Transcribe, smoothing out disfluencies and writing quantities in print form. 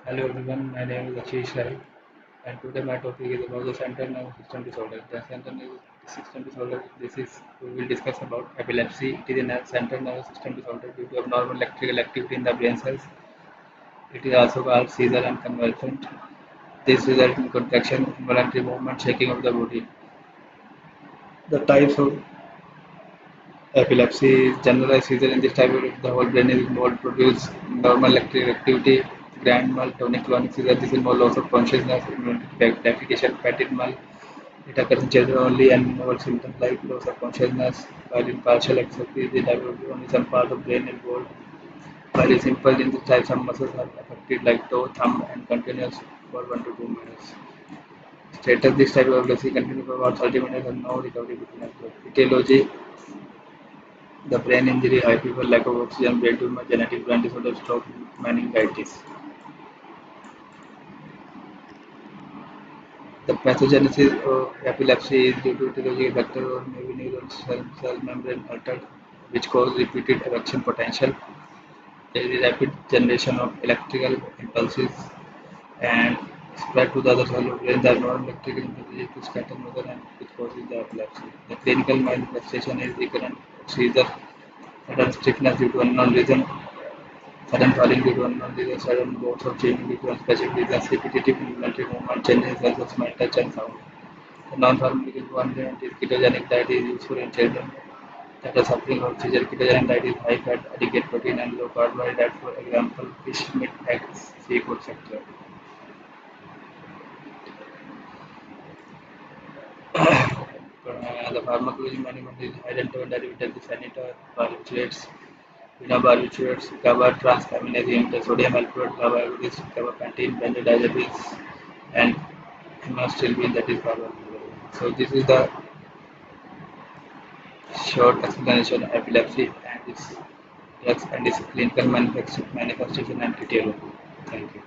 Hello everyone, my name is Ashish Rahi, and today my topic is about the central nervous system disorder. The central nervous system disorder, we will discuss about epilepsy. It is a central nervous system disorder due to abnormal electrical activity in the brain cells. It is also called seizure and convulsion. This results in contraction, involuntary movement, shaking of the body. The types of epilepsy is generalized seizure. In this type of the whole brain is involved, produce normal electrical activity. Grand mal, tonic-clonic seizure. This involves loss of consciousness, defecation, petit mal. It occurs in children only and involves symptoms like loss of consciousness, while in partial exercise, the type of only some part of brain involved. While in simple, in this type, some muscles are affected like toe, thumb, and continuous for 1 to 2 minutes. Status: this type of epilepsy continues for about 30 minutes and no recovery between episodes. Etiology: the brain injury, high fever, lack of oxygen, brain tumor, genetic brain disorder, stroke, meningitis. The pathogenesis of epilepsy is due to etiological factor or maybe neural cell membrane altered, which cause repeated erection potential. There is rapid generation of electrical impulses and spread to the other cell of brain. There are non-electrical impulses to scatter matter and which causes the epilepsy. The clinical manifestation is recurrent seizure, sudden stiffness due to unknown reason, sudden falling due to unknown reason, sudden bouts of changing due to unspecific reasons, repetitive involuntary movement, changes in sense of smell, touch, and sound. The non-pharmacological component is ketogenic diet is useful in children that are suffering from seizure. Ketogenic diet is high fat, adequate protein, and low carbohydrate. For example, fish, meat, eggs, seafood, etc. The pharmacology management is identified derivatives, sanitol, barbiturates, phenobarbiturate, gabapentin, the sodium alpha, gabapentin, gabapentin, benzodiazepines, and amlodipine, that is carbamazepine. So this is the short explanation of epilepsy and its drugs and its clinical manifestation and etiology. Thank you.